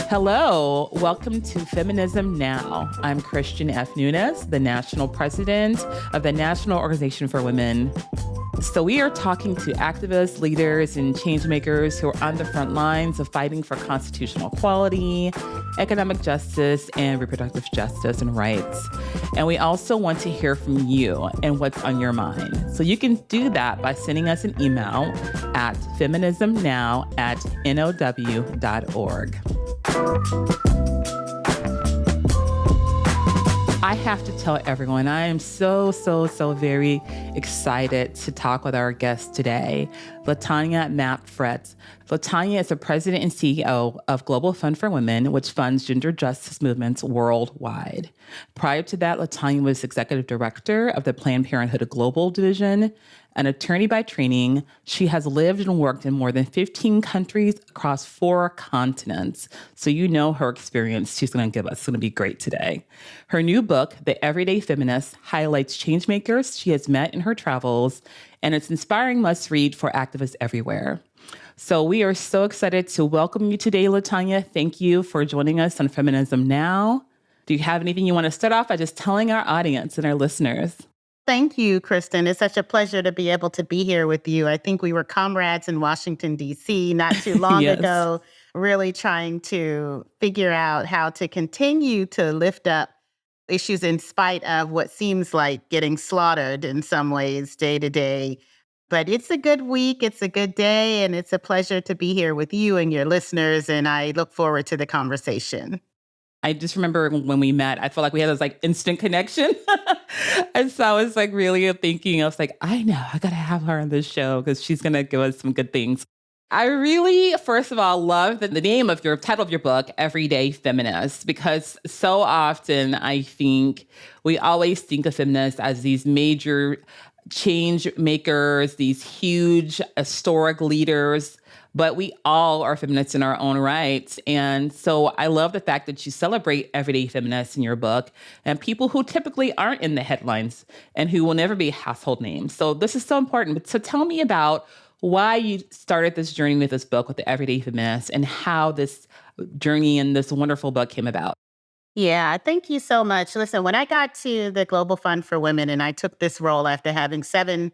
Hello, welcome to Feminism Now. I'm Christian F. Nunes, the National President of the National Organization for Women. So we are talking to activists, leaders, and changemakers who are on the front lines of fighting for constitutional equality, economic justice, and reproductive justice and rights. And we also want to hear from you and what's on your mind. So you can do that by sending us an email at feminismnow@now.org. I have to tell everyone, I am so very excited to talk with our guest today, LaTanya Mapp-Fretz. LaTanya is the president and CEO of Global Fund for Women, which funds gender justice movements worldwide. Prior to that, LaTanya was executive director of the Planned Parenthood Global Division. An attorney by training, she has lived and worked in more than 15 countries across 4 continents. So you know her experience she's going to give us. It's going to be great today. Her new book, The Everyday Feminist, highlights changemakers she has met in her travels, and it's inspiring must-read for activists everywhere. So we are so excited to welcome you today, LaTanya. Thank you for joining us on Feminism Now. Do you have anything you want to start off by just telling our audience and our listeners? Thank you, Kristen. It's such a pleasure to be able to be here with you. I think we were comrades in Washington, D.C. not too long Yes. ago, really trying to figure out how to continue to lift up issues in spite of what seems like getting slaughtered in some ways day to day. But it's a good week, it's a good day, and it's a pleasure to be here with you and your listeners, and I look forward to the conversation. I just remember when we met, I felt like we had this instant connection. And so I was really thinking, I was like, I know, I got to have her on this show because she's going to give us some good things. I really, first of all, love the name of your title of your book, Everyday Feminists, because so often I think we always think of feminists as these major change makers, these huge historic leaders, but we all are feminists in our own rights. And so I love the fact that you celebrate everyday feminists in your book and people who typically aren't in the headlines and who will never be household names. So this is so important. So tell me about why you started this journey with this book, with the Everyday Feminist, and how this journey and this wonderful book came about. Yeah, thank you so much. Listen, when I got to the Global Fund for Women and I took this role after having 7+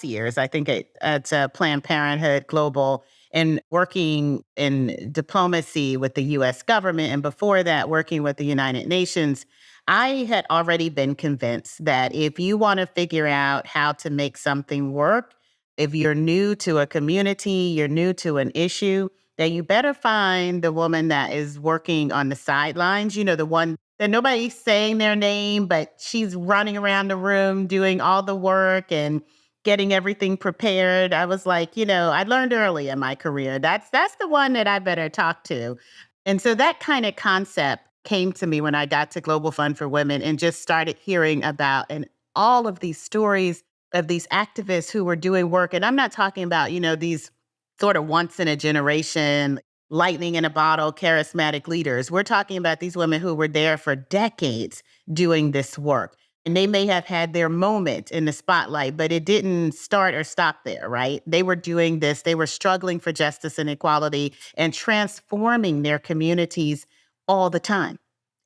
years, I think at Planned Parenthood Global, and working in diplomacy with the U.S. government, and before that, working with the United Nations, I had already been convinced that if you want to figure out how to make something work, if you're new to a community, you're new to an issue, that you better find the woman that is working on the sidelines, the one that nobody's saying their name, but she's running around the room doing all the work and getting everything prepared. I was like, I learned early in my career, that's the one that I better talk to. And so that kind of concept came to me when I got to Global Fund for Women and just started hearing about and all of these stories of these activists who were doing work. And I'm not talking about, these sort of once in a generation, lightning in a bottle, charismatic leaders. We're talking about these women who were there for decades doing this work. And they may have had their moment in the spotlight, but it didn't start or stop there, right? They were doing this. They were struggling for justice and equality and transforming their communities all the time,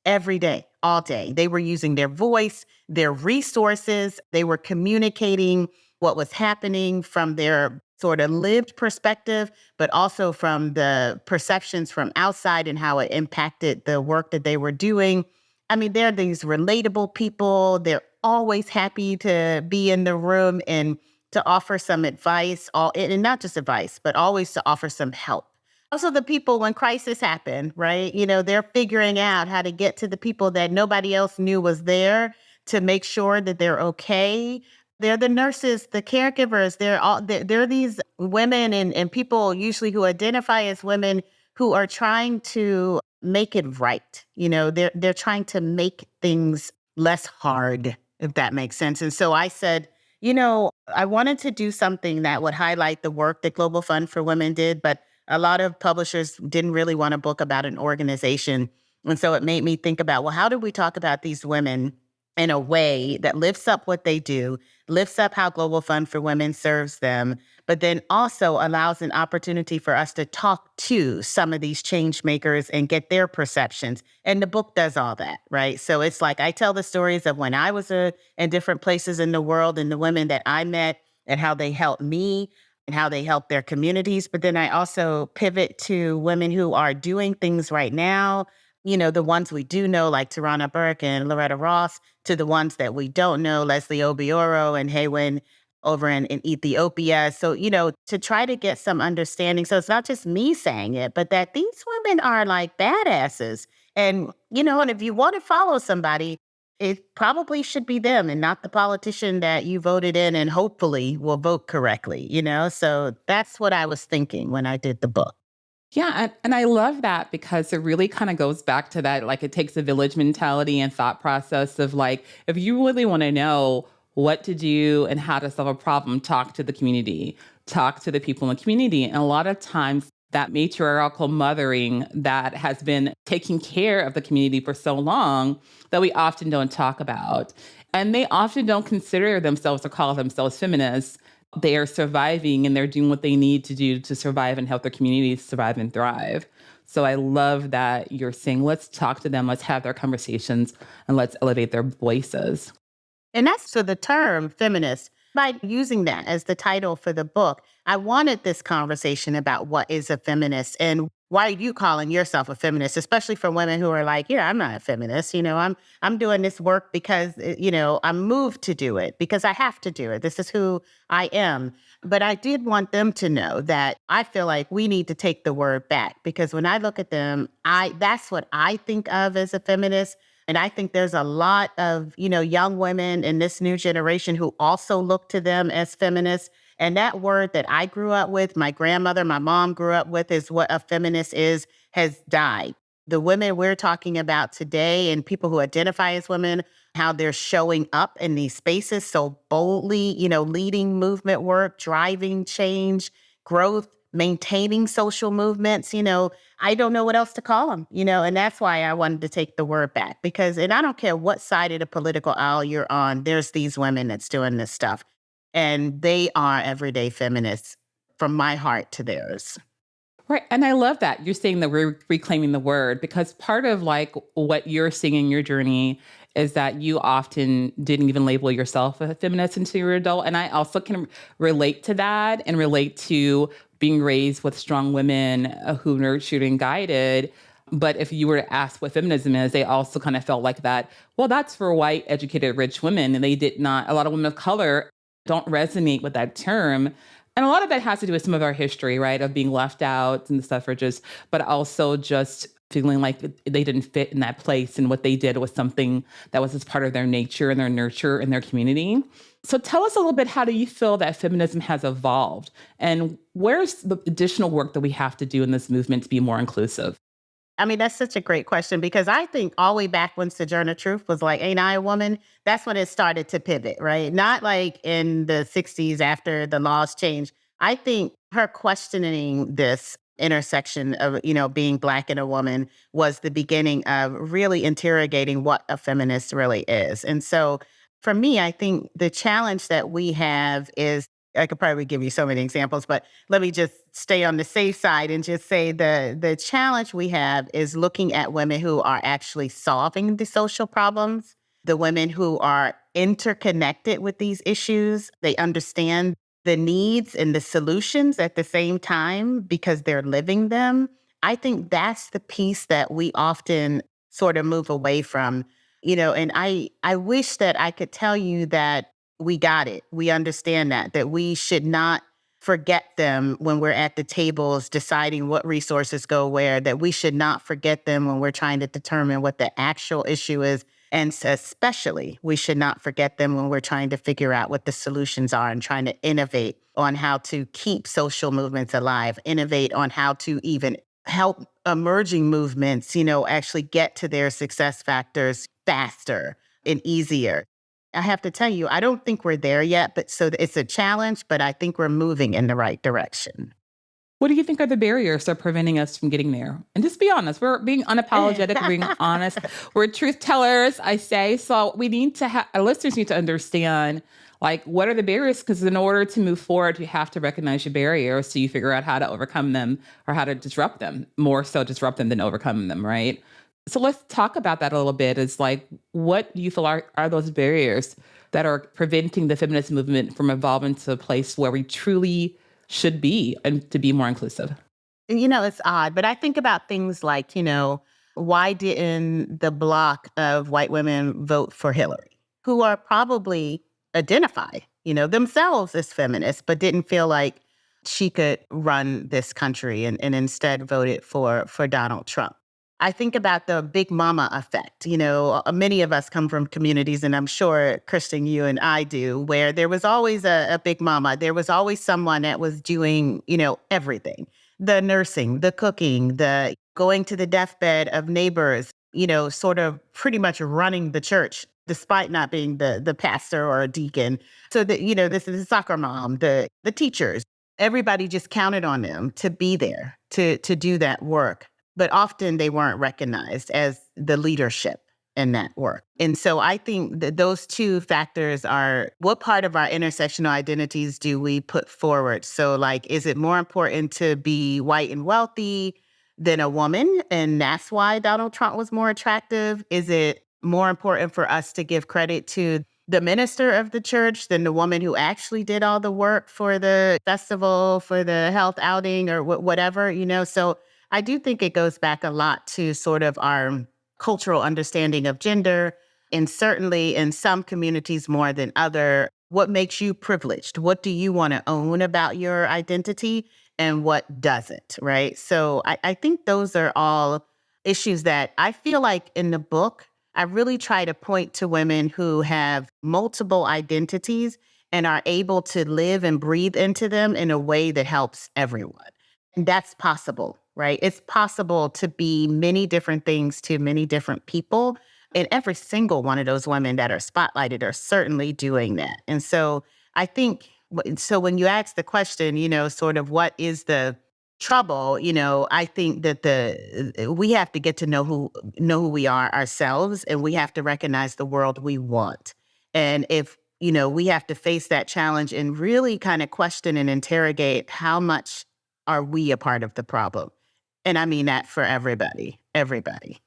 every day, all day. They were using their voice, their resources. They were communicating what was happening from their sort of lived perspective, but also from the perceptions from outside and how it impacted the work that they were doing. I mean, they're these relatable people. They're always happy to be in the room and to offer some advice, and not just advice, but always to offer some help. Also, the people when crisis happen, right? They're figuring out how to get to the people that nobody else knew was there to make sure that they're okay. They're the nurses, the caregivers. They're these women and people usually who identify as women who are trying to make it right. They're trying to make things less hard, if that makes sense. And so I said, I wanted to do something that would highlight the work that Global Fund for Women did, but a lot of publishers didn't really want a book about an organization. And so it made me think about, well, how do we talk about these women in a way that lifts up what they do, lifts up how Global Fund for Women serves them, but then also allows an opportunity for us to talk to some of these change makers and get their perceptions. And the book does all that, right? So it's like I tell the stories of when I was in different places in the world and the women that I met and how they helped me and how they help their communities. But then I also pivot to women who are doing things right now, the ones we do know, like Tarana Burke and Loretta Ross, to the ones that we don't know, Leslie Obioro and Haywen over in Ethiopia. So, to try to get some understanding. So it's not just me saying it, but that these women are like badasses. And if you want to follow somebody, it probably should be them and not the politician that you voted in and hopefully will vote correctly. So that's what I was thinking when I did the book. Yeah, and I love that because it really kind of goes back to that, like it takes a village mentality and thought process of like, if you really want to know what to do and how to solve a problem, talk to the community, talk to the people in the community. And a lot of times that matriarchal mothering that has been taking care of the community for so long that we often don't talk about. And they often don't consider themselves or call themselves feminists. They are surviving and they're doing what they need to do to survive and help their communities survive and thrive. So I love that you're saying, let's talk to them, let's have their conversations, and let's elevate their voices. And that's so the term feminist, by using that as the title for the book, I wanted this conversation about what is a feminist and why are you calling yourself a feminist, especially for women who are like, yeah, I'm not a feminist. I'm doing this work because, I'm moved to do it because I have to do it. This is who I am. But I did want them to know that I feel like we need to take the word back because when I look at them, that's what I think of as a feminist. And I think there's a lot of, young women in this new generation who also look to them as feminists. And that word that I grew up with, my grandmother, my mom grew up with, is what a feminist is, has died. The women we're talking about today and people who identify as women, how they're showing up in these spaces so boldly, leading movement work, driving change, growth, maintaining social movements, I don't know what else to call them, and that's why I wanted to take the word back and I don't care what side of the political aisle you're on, there's these women that's doing this stuff. And they are everyday feminists from my heart to theirs. Right. And I love that you're saying that we're reclaiming the word because part of like what you're seeing in your journey is that you often didn't even label yourself a feminist until you were an adult. And I also can relate to that and relate to being raised with strong women who nurtured and guided. But if you were to ask what feminism is, they also kind of felt like that, well, that's for white, educated, rich women. And they did not, a lot of women of color don't resonate with that term. And a lot of that has to do with some of our history, right, of being left out and the suffragists, but also just feeling like they didn't fit in that place and what they did was something that was as part of their nature and their nurture and their community. So tell us a little bit, how do you feel that feminism has evolved? And where's the additional work that we have to do in this movement to be more inclusive? I mean, that's such a great question because I think all the way back when Sojourner Truth was like, ain't I a woman? That's when it started to pivot, right? Not like in the 60s after the laws changed. I think her questioning this intersection of, being Black and a woman was the beginning of really interrogating what a feminist really is. And so for me, I think the challenge that we have is I could probably give you so many examples, but let me just stay on the safe side and just say the challenge we have is looking at women who are actually solving the social problems, the women who are interconnected with these issues. They understand the needs and the solutions at the same time because they're living them. I think that's the piece that we often sort of move away from, and I wish that I could tell you that we got it. We understand that we should not forget them when we're at the tables deciding what resources go where, that we should not forget them when we're trying to determine what the actual issue is. And especially, we should not forget them when we're trying to figure out what the solutions are and trying to innovate on how to keep social movements alive, innovate on how to even help emerging movements, actually get to their success factors faster and easier. I have to tell you, I don't think we're there yet, but so it's a challenge, but I think we're moving in the right direction. What do you think are the barriers that are preventing us from getting there? And just be honest. We're being unapologetic, we're being honest. We're truth tellers, I say. So we need to our listeners need to understand, Like, what are the barriers? Because in order to move forward, you have to recognize your barriers so you figure out how to overcome them or how to disrupt them, more so disrupt them than overcome them, right? So let's talk about that a little bit. Is like, what do you feel are those barriers that are preventing the feminist movement from evolving to a place where we truly should be and to be more inclusive? It's odd, but I think about things like, why didn't the block of white women vote for Hillary, who are probably identify, themselves as feminists, but didn't feel like she could run this country and instead voted for Donald Trump. I think about the big mama effect. Many of us come from communities, and I'm sure, Kristen, you and I do, where there was always a big mama. There was always someone that was doing, everything, the nursing, the cooking, the going to the deathbed of neighbors, sort of pretty much running the church, despite not being the pastor or a deacon. So that, this is the soccer mom, the teachers, everybody just counted on them to be there, to do that work. But often they weren't recognized as the leadership in that work. And so I think that those two factors are, what part of our intersectional identities do we put forward? So, like, is it more important to be white and wealthy than a woman? And that's why Donald Trump was more attractive? Is it more important for us to give credit to the minister of the church than the woman who actually did all the work for the festival, for the health outing, or whatever, So I do think it goes back a lot to sort of our cultural understanding of gender, and certainly in some communities more than other. What makes you privileged? What do you want to own about your identity, and what doesn't, right? So I think those are all issues that I feel like in the book, I really try to point to women who have multiple identities and are able to live and breathe into them in a way that helps everyone. And that's possible, right? It's possible to be many different things to many different people. And every single one of those women that are spotlighted are certainly doing that. And so I think, so when you ask the question, sort of what is the trouble, I think that we have to get to know who we are ourselves, and we have to recognize the world we want. And if, we have to face that challenge and really kind of question and interrogate, how much are we a part of the problem? And I mean that for everybody, everybody.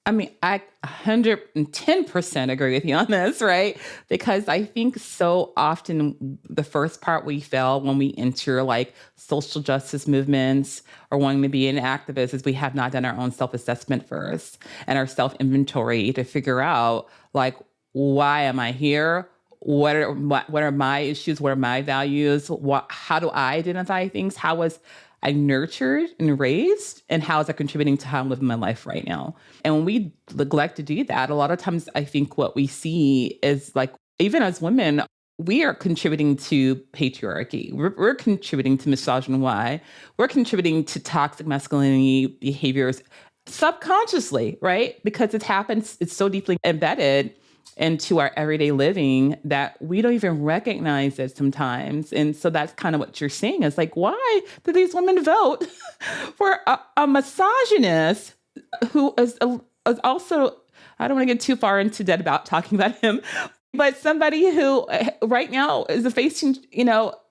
I mean, I 110% agree with you on this, right? Because I think so often the first part we fail when we enter like social justice movements or wanting to be an activist is we have not done our own self-assessment first and our self-inventory to figure out like, why am I here? What are my issues? What are my values? How do I identify things? How was I nurtured and raised, and how is that contributing to how I'm living my life right now? And when we neglect to do that, a lot of times I think what we see is like, even as women, we are contributing to patriarchy. We're contributing to misogyny. Why? We're contributing to toxic masculinity behaviors subconsciously, right? Because it happens, it's so deeply embedded into our everyday living that we don't even recognize it sometimes. And so that's kind of what you're saying is like, why do these women vote for a misogynist who is also, I don't want to get too far into debt about talking about him, but somebody who right now is facing,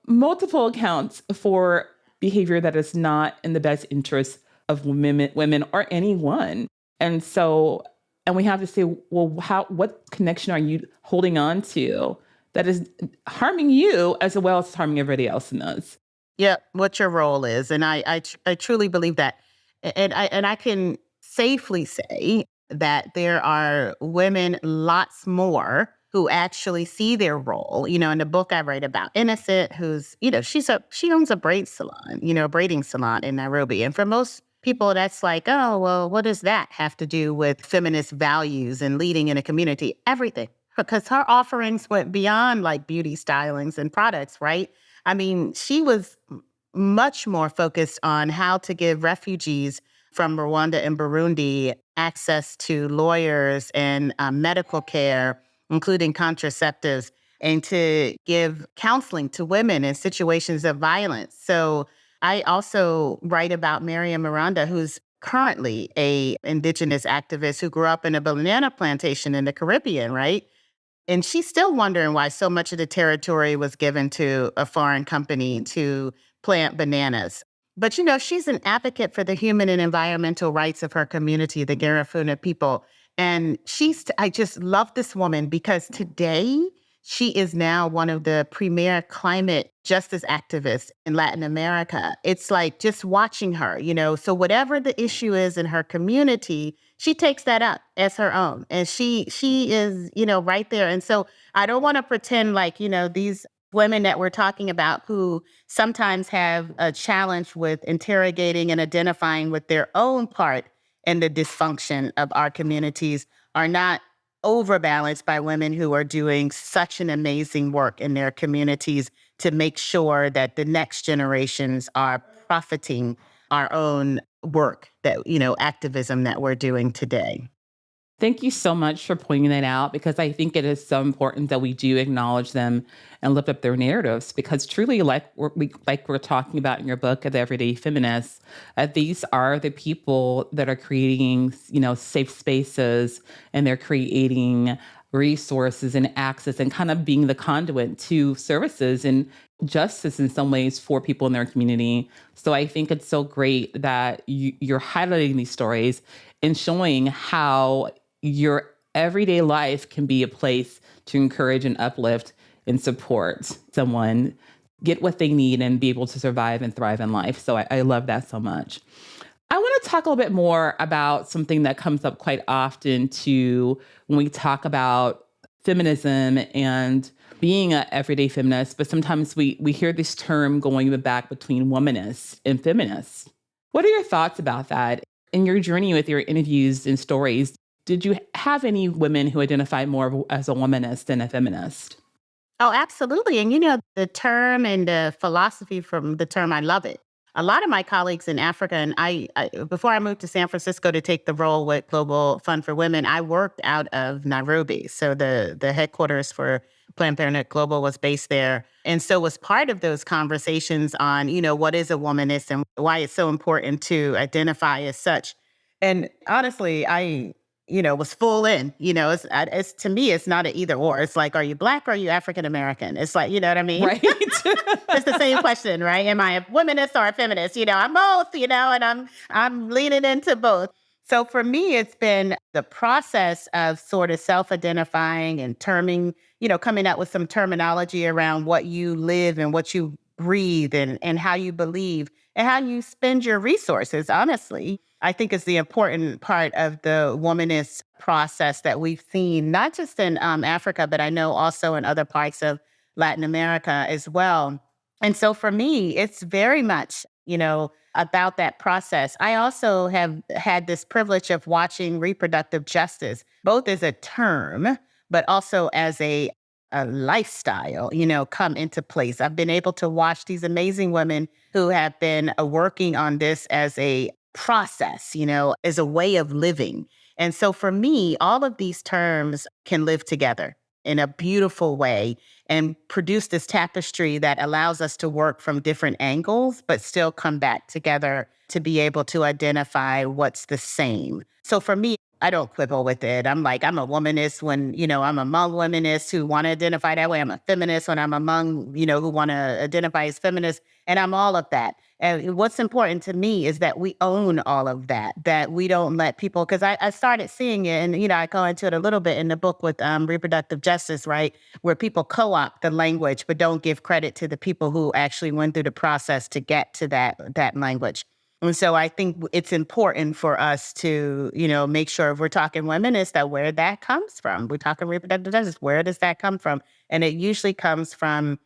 multiple accounts for behavior that is not in the best interest of women or anyone. And we have to say, well, what connection are you holding on to that is harming you as well as harming everybody else in us? Yeah, what your role is. And I truly believe that. And I can safely say that there are women, lots more, who actually see their role. In the book I write about Innocent, who's, she owns a braiding salon in Nairobi. And for most people, that's like, oh, well, what does that have to do with feminist values and leading in a community? Everything. Because her offerings went beyond like beauty stylings and products, right? I mean, she was much more focused on how to give refugees from Rwanda and Burundi access to lawyers and medical care, including contraceptives, and to give counseling to women in situations of violence. So I also write about Miriam Miranda, who's currently a indigenous activist who grew up in a banana plantation in the Caribbean, right? And she's still wondering why so much of the territory was given to a foreign company to plant bananas. But, she's an advocate for the human and environmental rights of her community, the Garifuna people. And I just love this woman because today she is now one of the premier climate justice activists in Latin America. It's like just watching her, so whatever the issue is in her community, she takes that up as her own. And she is, right there. And so I don't want to pretend like, these women that we're talking about who sometimes have a challenge with interrogating and identifying with their own part in the dysfunction of our communities are not overbalanced by women who are doing such an amazing work in their communities to make sure that the next generations are profiting our own work that, activism that we're doing today. Thank you so much for pointing that out because I think it is so important that we do acknowledge them and lift up their narratives because truly, like we're talking about in your book, The Everyday Feminists, these are the people that are creating, safe spaces and they're creating resources and access and kind of being the conduit to services and justice in some ways for people in their community. So I think it's so great that you're highlighting these stories and showing how your everyday life can be a place to encourage and uplift and support someone get what they need and be able to survive and thrive in life. So I love that so much. I want to talk a little bit more about something that comes up quite often too when we talk about feminism and being an everyday feminist, but sometimes we hear this term going back between womanists and feminists. What are your thoughts about that? In your journey with your interviews and stories, did you have any women who identified more as a womanist than a feminist? Oh, absolutely. And the term and the philosophy from the term, I love it. A lot of my colleagues in Africa, and I before I moved to San Francisco to take the role with Global Fund for Women, I worked out of Nairobi. So the headquarters for Planned Parenthood Global was based there. And so was part of those conversations on, what is a womanist and why it's so important to identify as such. And honestly, I was full in. It's to me, it's not an either or. It's like, are you Black or are you African American? It's like, you know what I mean? Right. It's the same question, right? Am I a womanist or a feminist? I'm both, and I'm leaning into both. So for me, it's been the process of sort of self-identifying and terming, coming up with some terminology around what you live and what you breathe and how you believe and how you spend your resources, honestly. I think is the important part of the womanist process that we've seen, not just in Africa, but I know also in other parts of Latin America as well. And so for me, it's very much, about that process. I also have had this privilege of watching reproductive justice, both as a term, but also as a lifestyle, come into place. I've been able to watch these amazing women who have been working on this as a process, as a way of living. And so for me, all of these terms can live together in a beautiful way and produce this tapestry that allows us to work from different angles, but still come back together to be able to identify what's the same. So for me, I don't quibble with it. I'm like, I'm a womanist when, I'm among womanists who want to identify that way. I'm a feminist when I'm among, who want to identify as feminists. And I'm all of that. And what's important to me is that we own all of that we don't let people, because I started seeing it, and, I go into it a little bit in the book with reproductive justice, right? Where people co-opt the language, but don't give credit to the people who actually went through the process to get to that language. And so I think it's important for us to, make sure if we're talking womenist, that where that comes from. We're talking reproductive justice, where does that come from? And it usually comes from,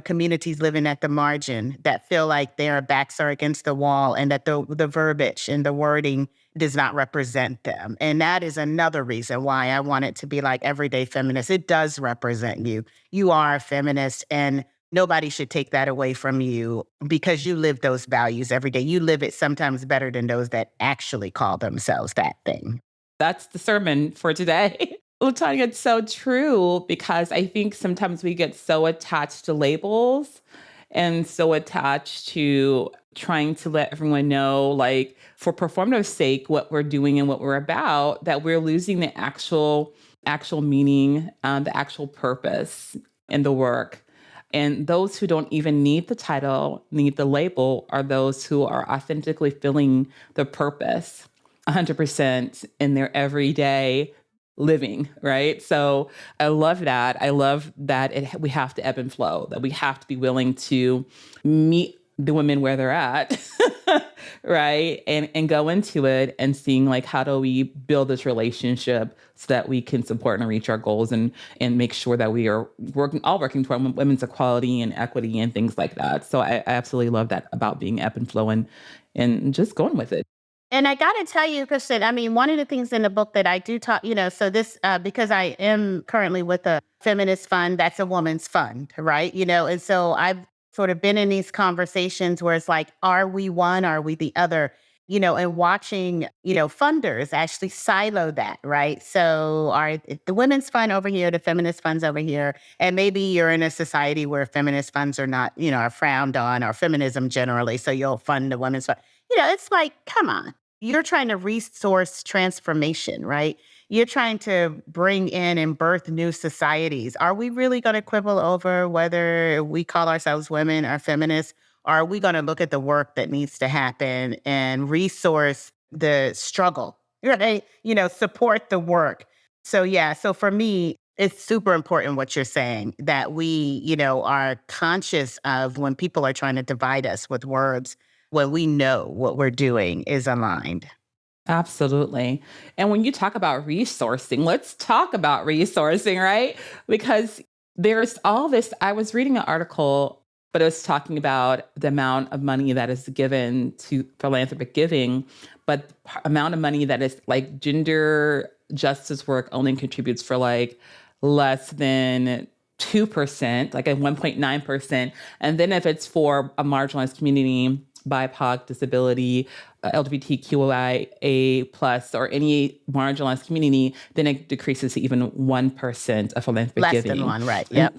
communities living at the margin that feel like their backs are against the wall and that the verbiage and the wording does not represent them. And that is another reason why I want it to be like everyday feminist. It does represent you. You are a feminist, and nobody should take that away from you because you live those values every day. You live it sometimes better than those that actually call themselves that thing. That's the sermon for today. Latanya, it's so true because I think sometimes we get so attached to labels and so attached to trying to let everyone know, like, for performative sake, what we're doing and what we're about, that we're losing the actual actual meaning, the actual purpose in the work. And those who don't even need the title, need the label, are those who are authentically feeling the purpose 100% in their everyday living, right? So I love that. I love that we have to ebb and flow, that we have to be willing to meet the women where they're at, right? And go into it and seeing like, how do we build this relationship so that we can support and reach our goals and make sure that we are working toward women's equality and equity and things like that. So I absolutely love that about being ebb and flow and just going with it. And I got to tell you, Kristen, I mean, one of the things in the book that I do talk, so this, because I am currently with a feminist fund, that's a woman's fund, right? And so I've sort of been in these conversations where it's like, are we one? Are we the other? And watching, funders actually silo that, right? So are the women's fund over here, the feminist funds over here, and maybe you're in a society where feminist funds are not, are frowned on, or feminism generally, so you'll fund the women's fund. It's like, come on. You're trying to resource transformation, right? You're trying to bring in and birth new societies. Are we really going to quibble over whether we call ourselves women or feminists? Or are we going to look at the work that needs to happen and resource the struggle, right? Support the work. So, yeah. So for me, it's super important what you're saying, that we, are conscious of when people are trying to divide us with words, when we know what we're doing is aligned. Absolutely. And when you talk about resourcing, let's talk about resourcing, right? Because there's all this. I was reading an article, but it was talking about the amount of money that is given to philanthropic giving, but the amount of money that is like gender justice work only contributes for like less than 2%, like at 1.9%. And then if it's for a marginalized community, BIPOC, disability, LGBTQIA plus, or any marginalized community, then it decreases to even 1% of philanthropic giving. Less than one, right? Yep.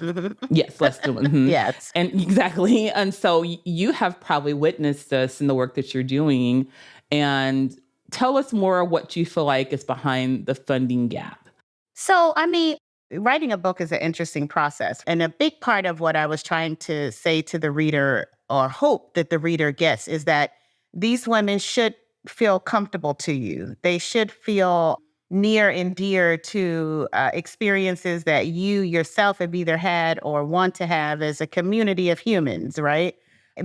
Yes, less than one. Mm-hmm. Yes. And exactly. And so you have probably witnessed this in the work that you're doing. And tell us more what you feel like is behind the funding gap. So, I mean, writing a book is an interesting process. And a big part of what I was trying to say to the reader, or hope that the reader gets, is that these women should feel comfortable to you. They should feel near and dear to experiences that you yourself have either had or want to have as a community of humans, right?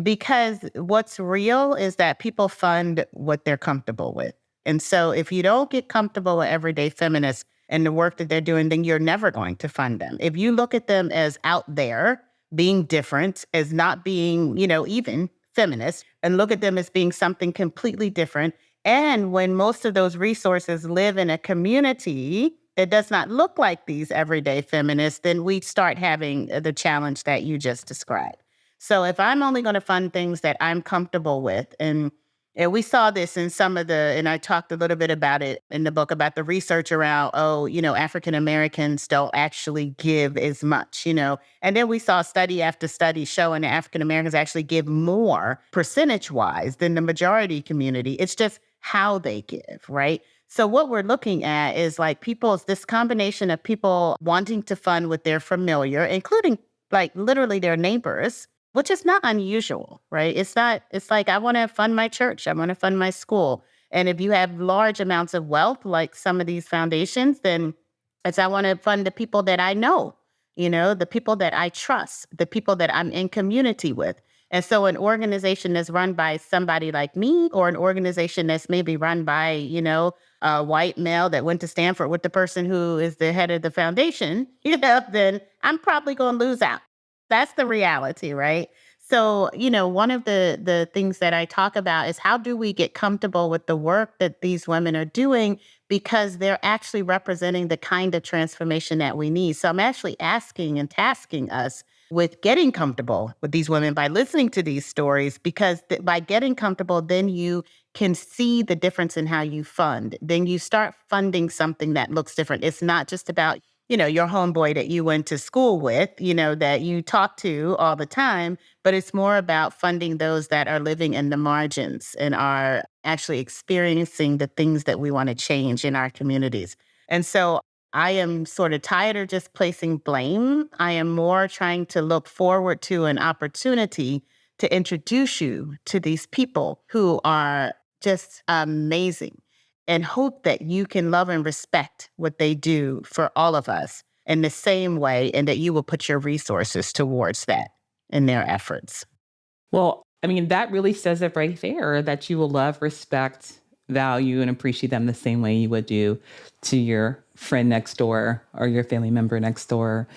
Because what's real is that people fund what they're comfortable with. And so if you don't get comfortable with everyday feminists and the work that they're doing, then you're never going to fund them. If you look at them as out there, being different, as not being, even feminist, and look at them as being something completely different. And when most of those resources live in a community that does not look like these everyday feminists, then we start having the challenge that you just described. So if I'm only going to fund things that I'm comfortable with, and we saw this in some of and I talked a little bit about it in the book, about the research around, African Americans don't actually give as much, And then we saw study after study showing that African Americans actually give more percentage-wise than the majority community. It's just how they give, right? So what we're looking at is like this combination of people wanting to fund what they're familiar, including like literally their neighbors, which is not unusual, right? It's like, I want to fund my church. I want to fund my school. And if you have large amounts of wealth, like some of these foundations, then I want to fund the people that I know, the people that I trust, the people that I'm in community with. And so an organization that's run by somebody like me, or an organization that's maybe run by, a white male that went to Stanford with the person who is the head of the foundation, then I'm probably going to lose out. That's the reality, right? So, one of the things that I talk about is, how do we get comfortable with the work that these women are doing, because they're actually representing the kind of transformation that we need. So I'm actually asking and tasking us with getting comfortable with these women by listening to these stories, because by getting comfortable, then you can see the difference in how you fund. Then you start funding something that looks different. It's not just about your homeboy that you went to school with, that you talk to all the time, but it's more about funding those that are living in the margins and are actually experiencing the things that we want to change in our communities. And so I am sort of tired of just placing blame. I am more trying to look forward to an opportunity to introduce you to these people who are just amazing and hope that you can love and respect what they do for all of us in the same way, and that you will put your resources towards that in their efforts. Well, I mean, that really says it right there that you will love, respect, value, and appreciate them the same way you would do to your friend next door or your family member next door.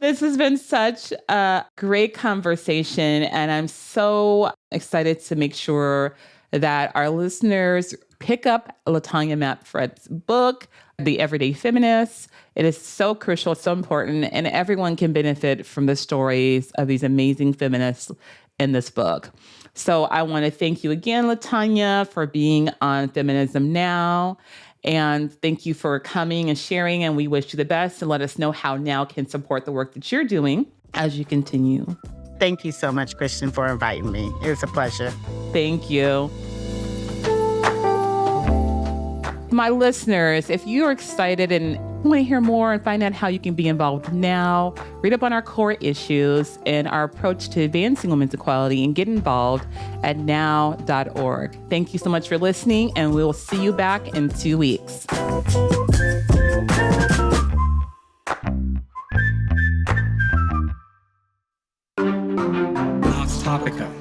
This has been such a great conversation, and I'm so excited to make sure that our listeners pick up LaTanya Mapfred's book, The Everyday Feminists. It is so crucial, so important, and everyone can benefit from the stories of these amazing feminists in this book. So I want to thank you again, LaTanya, for being on Feminism Now. And thank you for coming and sharing. And we wish you the best, and let us know how Now can support the work that you're doing as you continue. Thank you so much, Christian, for inviting me. It was a pleasure. Thank you. My listeners, if you're excited and want to hear more and find out how you can be involved now, read up on our core issues and our approach to advancing women's equality, and get involved at now.org. Thank you so much for listening, and we'll see you back in 2 weeks. Topica.